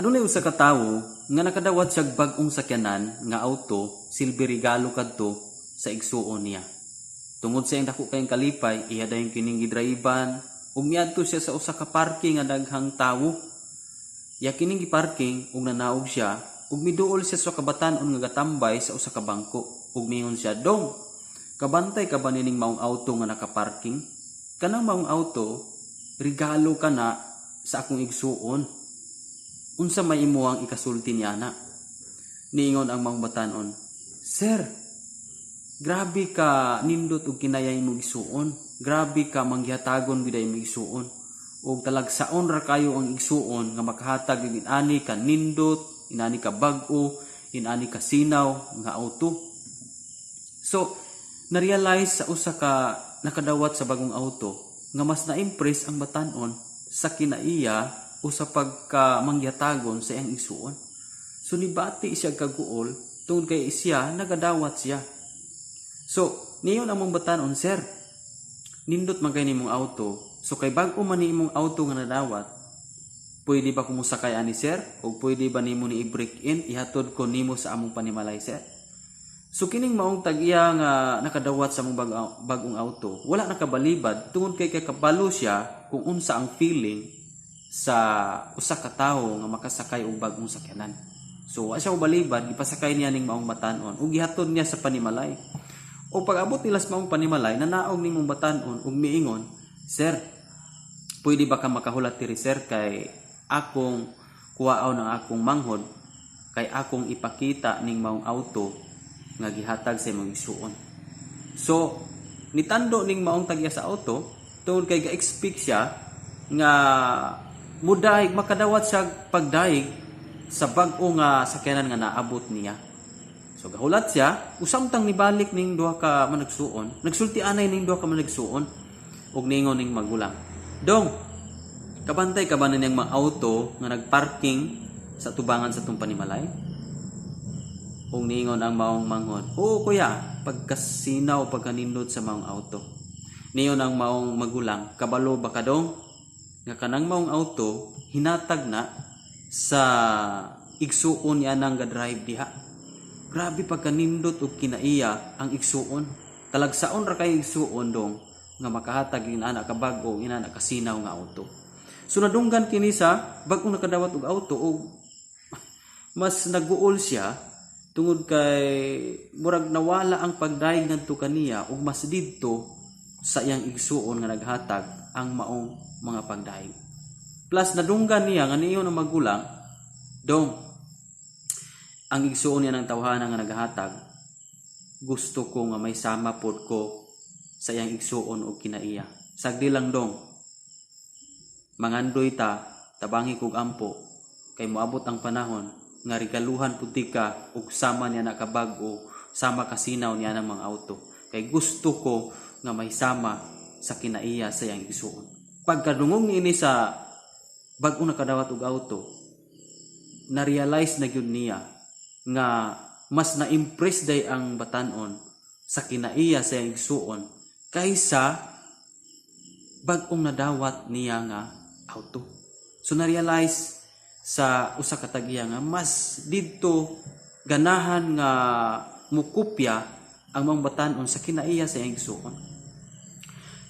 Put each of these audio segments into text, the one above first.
Adunay usa ka tawo nga nakadawat siya bag-ong sakyanan nga auto silbi regalo kadto sa igsuon niya. Tungod sa iyang dako kayong kalipay, iya dayon kining gidraiban ug miadto siya sa usa ka parking nga daghang tawo. Ya kining giparking ug nanaog siya ug miduol siya sa kabatan-on nga gatambay sa usa ka bangko ug mingon siya, "Dong, kabantay ka ba nining maong auto nga nakaparking? Kanang maong auto regalo ka na sa akong igsuon. Unsa may imuhang ikasulti niya na?" Niingon ang maong batan-on, "Sir, grabe ka nindot og kinayay mo igsuon. Grabe ka manggihatagon biday mo igsuon. Og talagsaon ra kayo ang igsuon nga makahatag og inani ka nindot, inani ka bag-o, inani ka sinaw nga auto." So, na-realize sa usa ka nakadawat sa bagong auto nga mas na-impress ang batan-on sa kinaiya o sa pagka mangyatagon sa iyang igsuon. So nibati siya kaguol tungod kay siya nagadawat siya. So niyon ang mong batan-on, "Sir, nindot man kay nimong auto. So kay bag-o man nimong auto nga nadawat, pwede ba ko musakay ani sir? O pwede ba nimo ni i-break in ihatod ko nimo sa among panimalay, sir?" So kining maong tag-iya nga nakadawat sa among bagong auto, wala nakabalibad tungod kay kabalo siya kung unsa ang feeling sa usa ka tawo nga makasakay og bagong sakyanan. So siya balibad, gipasakay niya ning maong batan-on ug gihatod niya sa panimalay. O pag-abot nila sa maong panimalay, nanaog nimong batan-on ug miingon, "Sir, pwede ba ka makahulat diri sir kay akong kuwaaw ng akong manghod kay akong ipakita ning maong auto nga gihatag sa imong igsuon." So nitando ning maong tagya sa auto tungod kay ga-expect siya nga mudahig makadawat siya pagdaig sa bag-o nga sakyanan nga naabot niya. So gahulat siya, usamtang nibalik ning duha ka managsuon, nagsulti anay ning duha ka managsuon ug ningon ning magulang, "Dong, kabantay ka ba niyang mga auto nga nagparking sa tubangan sa tong panimalay?" Ug ningon ang maong manghod, "Oo kuya, pagkasinaw pagkanindot sa maong auto." Niyon ang maong magulang, "Kabalo ba ka dong nga kanang maong auto hinatag na sa igsuon niya nang ga-drive diha? Grabe pagkanindot og kinaiya ang igsuon. Talagsaon ra kay igsuon dong nga makahatag inana ka bag-o inana ka sinaw nga auto." So nadunggan kini sa bag-ong nakadawat og auto og mas naguol siya tungod kay murag nawala ang pagdaig ngadto kaniya ug mas didto sa iyang igsuon nga naghatag ang maong mga pagdaig. Plus nadunggan niya nga niyon ang magulang, "Dong, ang igsuon niya ng tawhana nga naghatag, gusto ko nga may sama pod ko sa iyang igsuon og kinaiya. Sagdi lang dong, mangandoy ta, tabangi kog ampo, kay moabot ang panahon nga regaluhan puti ka ug sama niya na kabag-o, sama kasinaw niya ng mga auto. Kay gusto ko nga may sama sa kinaiya sa iyang igsuon." Pagkadungog niini sa bag-ong nakadawat og auto, na-realize na gyud niya nga mas na-impress day ang batan-on sa kinaiya sa iyang igsuon kaysa bag-ong nadawat niya nga auto. So na-realize sa usa ka tag-iya nga mas didto ganahan nga mukopya ang mga batan-on sa kinaiya sa iyang igsuon.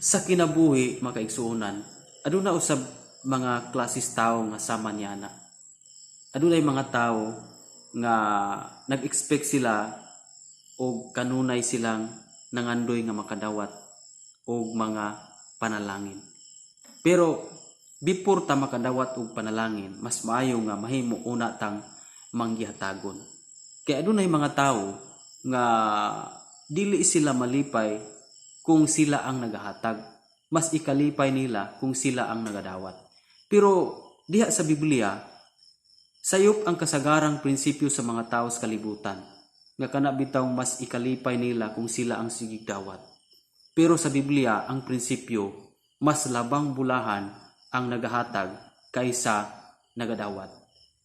Sa kinabuhi, mga kaigsuonan, aduna usab mga klases tao nga sama niya na. Adunay mga tao nga nag-expect sila o kanunay silang nangandoy nga makadawat og mga panalangin. Pero before ta makadawat og panalangin, mas maayo nga mahimo una tang manggihatagon. Kaya adunay mga tao nga dili sila malipay kung sila ang nagahatag. Mas ikalipay nila kung sila ang nagadawat. Pero diha sa Biblia, sayop ang kasagarang prinsipyo sa mga tao sa kalibutan. Nga kana bitaw mas ikalipay nila kung sila ang sigigdawat. Pero sa Biblia, ang prinsipyo, mas labang bulahan ang nagahatag kaysa nagadawat.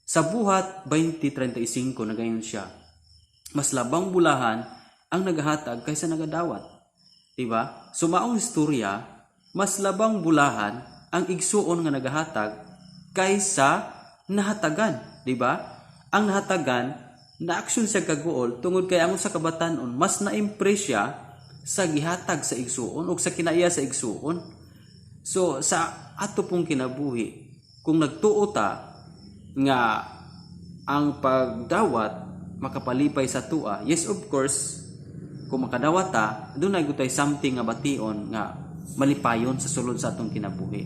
Sa Buhat 20:35 na gayon siya, mas labang bulahan ang nagahatag kaysa nagadawat. Diba? So maong istorya, mas labang bulahan ang igsuon nga nagahatag kaysa nahatagan. di ba? Ang nahatagan na aksyon siya kaguol tungod kay ang usa ka batan-on mas na-impress siya sa gihatag sa igsuon o sa kinaiya sa igsuon. So sa ato pong kinabuhi, kung nagtuo ta nga ang pagdawat makapalipay sa tua, yes of course, kung makadawat ta, doon ay gutay something nga bation nga malipayon sa sulod sa atong kinabuhi.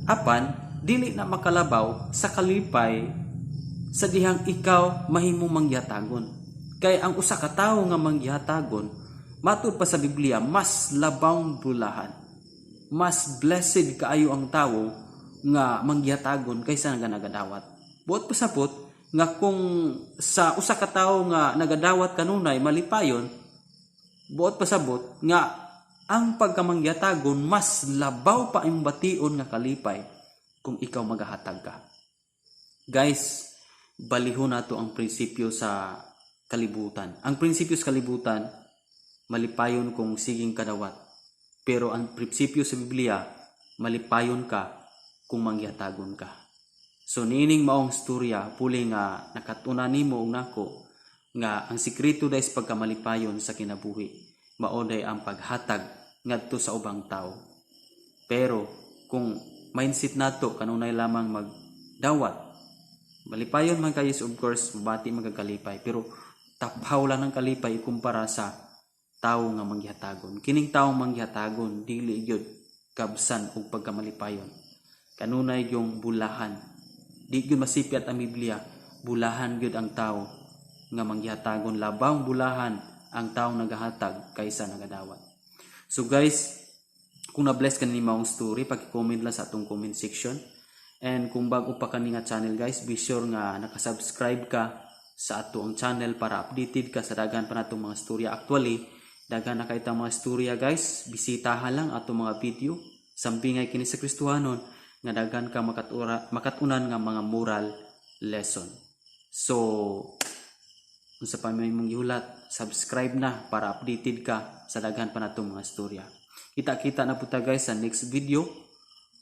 Apan, dili na makalabaw sa kalipay sa dihang ikaw mahimo mangyatagon. Kay ang usa ka tawo nga mangyatagon, matud pa sa Biblia, mas labang bulahan. Mas blessed kaayo ang tawo nga mangyatagon kaysa nga nagadawat. Buot pasabot nga kung sa usa ka tawo nga nagadawat kanunay malipayon, buot pasabot nga ang pagkamangyatagon mas labaw pa ang bation nga kalipay kung ikaw magahatag ka. Guys, balihon nato ang prinsipyo sa kalibutan. Ang prinsipyo sa kalibutan malipayon kung siging kadawat. Pero ang prinsipyo sa Biblia malipayon ka kung mangyatagon ka. So nining maong storya puli nga nakatuna nimo og nako nga ang sikreto dahil sa pagkamalipayon sa kinabuhi mao day ang paghatag ngadto sa ubang tao. Pero kung mindset nato kanunay lamang magdawat, malipayon man kayo of course, mabati magakalipay, pero taphaw lang ng kalipay ikumpara sa tao nga manghatagon. Kining tawo manghatagon dili gyud kabsan og pagkamalipayon. Kanunay yung bulahan. Di gyud masipyat ang Biblia, bulahan gyud ang tao nga manghatagon, labang bulahan ang tao nagahatag kaysa nagadawat. So guys, kung na-bless ka ni maong story, paki-comment lang sa atong comment section. And kung bago pa ka nga channel guys, be sure nga nakasubscribe ka sa ato ang channel para updated ka sa daghan pa natong mga storya. Actually, daghan na kaitang mga storya guys, bisitahan lang atong mga video. Sampingay kini sa Kristohanon nga daghan ka makatunan nga mga moral lesson. So, kung sa pamay mong gihulat, subscribe na para updated ka sa daghan pa natong mga storya. Kita-kita na po ta guys sa next video.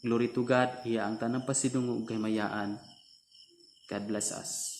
Glory to God. Iya ang tanang pasidungog kay mayaan. God bless us.